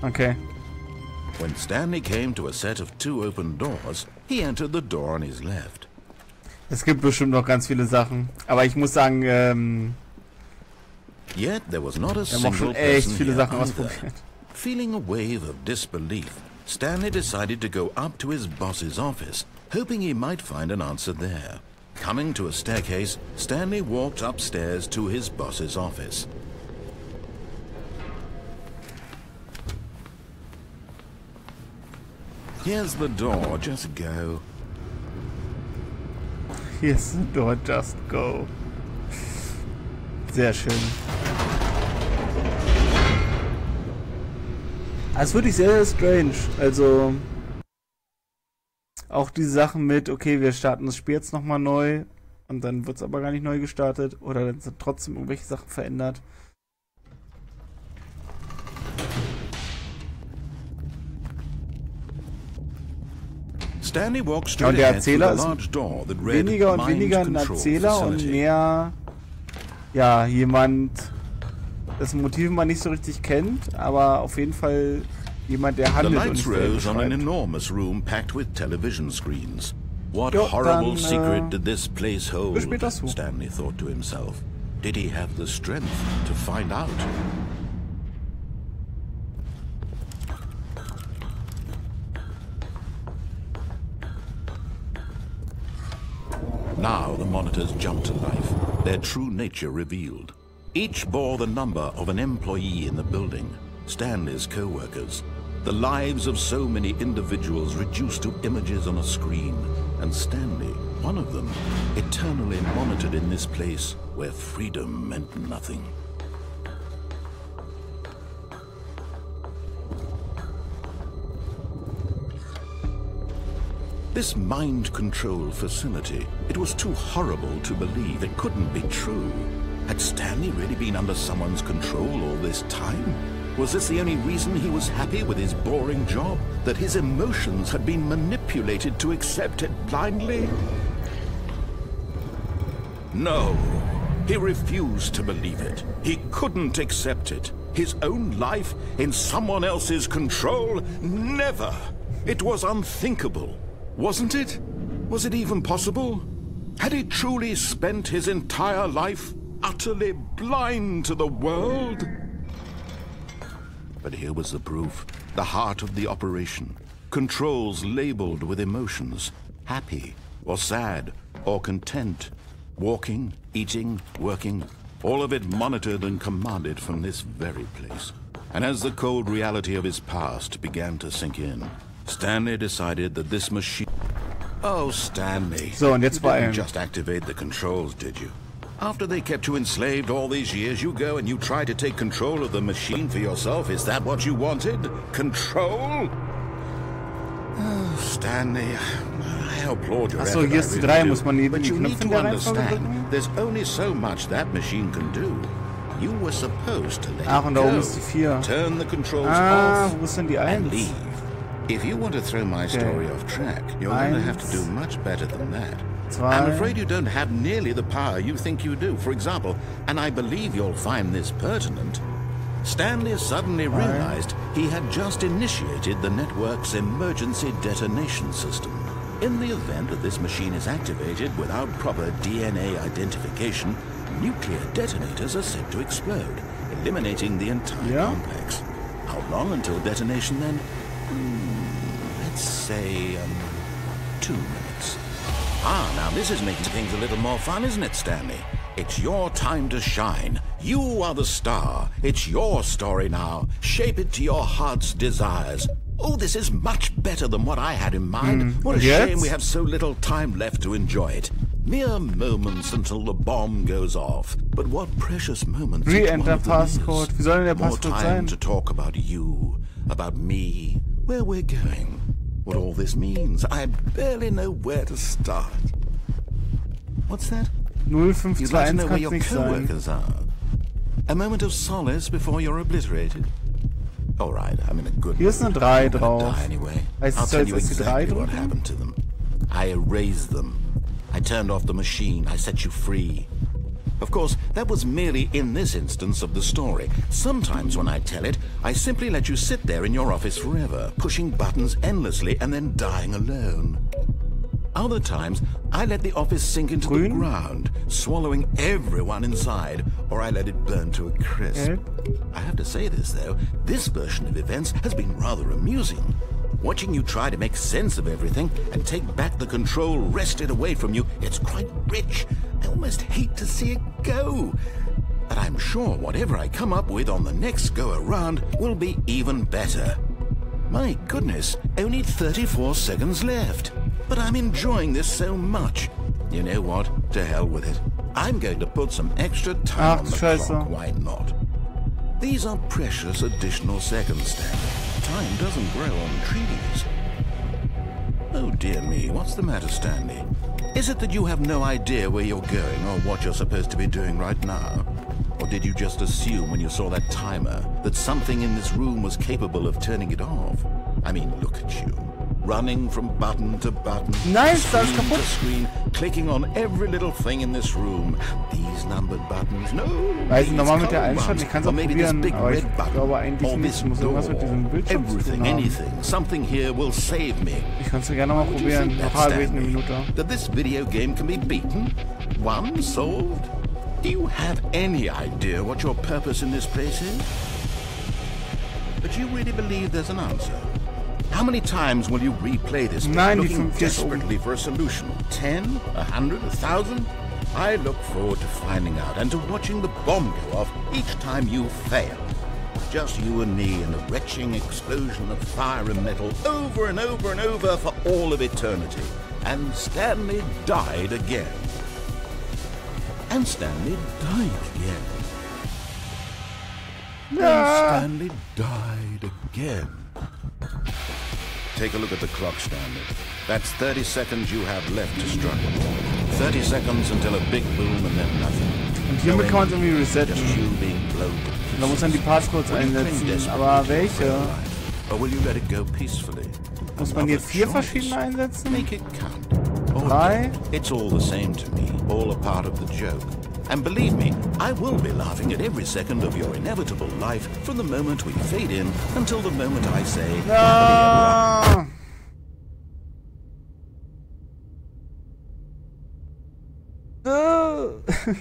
Okay. When Stanley came to a set of 2 open doors, he entered the door on his left. Es gibt bestimmt noch ganz viele Sachen. Aber ich muss sagen, Yet there was not a wir haben auch single schon echt person viele here Sachen either. ausprobiert. Feeling a wave of disbelief, Stanley decided to go up to his boss's office, hoping he might find an answer there. Coming to a staircase, Stanley walked upstairs to his boss's office. Here's the door, just go. Here's the door, just go. Sehr schön. Das ist wirklich sehr strange. Also auch die Sachen mit, okay, wir starten das Spiel jetzt nochmal neu und dann wird es aber gar nicht neu gestartet oder dann sind trotzdem irgendwelche Sachen verändert. Stanley walked Ja, straight und der ahead through Erzähler the ist large door that read weniger und Mind weniger ein Control Erzähler und Facility. mehr, ja, jemand, dessen Motive man nicht so richtig kennt, aber auf jeden Fall jemand, der The handelt und lights nicht rose on an beschreibt. enormous room packed with television screens. What Jo, horrible dann, secret did this place hold? bis später so. Stanley thought to himself. Did he have the strength to find out? Now the monitors jumped to life, their true nature revealed. Each bore the number of an employee in the building, Stanley's co-workers. The lives of so many individuals reduced to images on a screen, and Stanley, one of them, eternally monitored in this place where freedom meant nothing. This mind control facility, it was too horrible to believe. It couldn't be true. Had Stanley really been under someone's control all this time? Was this the only reason he was happy with his boring job? That his emotions had been manipulated to accept it blindly? No. He refused to believe it. He couldn't accept it. His own life in someone else's control? Never! It was unthinkable. Wasn't it? Was it even possible? Had he truly spent his entire life utterly blind to the world? But here was the proof. The heart of the operation. Controls labeled with emotions. Happy, or sad, or content. Walking, eating, working. All of it monitored and commanded from this very place. And as the cold reality of his past began to sink in, Stanley decided that this machine... Oh, Stanley. So, und jetzt you bei didn't just activate the controls, did you? After they kept you enslaved all these years, you go and you try to take control of the machine for yourself. Is that what you wanted? Control? Oh, Stanley, I applaud your Achso, effort, hier I ist die really 3, do. muss man die But you need Knöpfe in to der Reihenfolge understand, drücken? there's only so much that machine can do. You were supposed to let Ach, it und da oben go. ist die 4. Turn the controls Ah, off wo ist denn die and 1? leave. If you want to throw my story off track, you're going to have to do much better than that. 2. I'm afraid you don't have nearly the power you think you do. For example, and I believe you'll find this pertinent, Stanley suddenly realized he had just initiated the network's emergency detonation system. In the event that this machine is activated without proper DNA identification, nuclear detonators are said to explode, eliminating the entire complex. How long until detonation then? Let's say 2 minutes. Ah, now this is making things a little more fun, isn't it, Stanley? It's your time to shine. You are the star. It's your story now. Shape it to your heart's desires. Oh, this is much better than what I had in mind. What a shame we have so little time left to enjoy it. Mere moments until the bomb goes off. But what precious moments each one Re-enter of them Passcode. is. Wie soll denn der More Passcode time sein? to talk about you, about me, where we're going, what all this means. I barely know where to start. What's that? You'd like to 0521 know where kann es your nicht sein. co-workers are. A moment of solace before you're obliterated. All right, I'm in a good Hier ist eine mood. 3 I'm gonna drauf. die anyway. Heißt, I'll ich soll tell jetzt you erst die 3 exactly what drücken? happened to them. I erased them. I turned off the machine. I set you free. Of course, that was merely in this instance of the story. Sometimes when I tell it, I simply let you sit there in your office forever, pushing buttons endlessly and then dying alone. Other times, I let the office sink into the ground, swallowing everyone inside, or I let it burn to a crisp. I have to say this, though, this version of events has been rather amusing. Watching you try to make sense of everything and take back the control wrested away from you, it's quite rich. I almost hate to see it go. But I'm sure whatever I come up with on the next go-around will be even better. My goodness, only 34 seconds left. But I'm enjoying this so much. You know what? To hell with it. I'm going to put some extra time on the clock. Why not? These are precious additional seconds, Stanley. Time doesn't grow on trees. Oh dear me, what's the matter, Stanley? Is it that you have no idea where you're going or what you're supposed to be doing right now? Or did you just assume when you saw that timer that something in this room was capable of turning it off? I mean, look at you. Running from button to button, screen to screen, clicking on every little thing in this room. These numbered buttons, no. Weiß ich nochmal mit der Einstellung, ich kann es auch probieren, aber ich glaube eigentlich nicht. Ich muss irgendwas mit diesem Bildschirm zu tun haben. Something here will save me. Ich kann es gerne nochmal probieren, noch halbe eine Minute. That this video game can be beaten? One solved? Do you have any idea what your purpose in this place is? But you really believe there's an answer? How many times will you replay this looking desperately for a solution? 10? 100? 1,000? I look forward to finding out and to watching the bomb go off each time you fail. Just you and me in a retching explosion of fire and metal over and over and over for all of eternity. And Stanley died again. And Stanley died again. And Stanley died again. Take a look at the clock, Stanley. That's 30 seconds you have left to struggle. 30 seconds until a big boom and then nothing. Und hiermit kann man es irgendwie resetten. Da muss man die Passcodes einsetzen. Aber welche? Or will you let it go peacefully? Muss man hier 4 verschiedene einsetzen? Make it count. 3? It's all the same to me. All a part of the joke. And believe me, I will be laughing at every second of your inevitable life from the moment we fade in until the moment I say, No!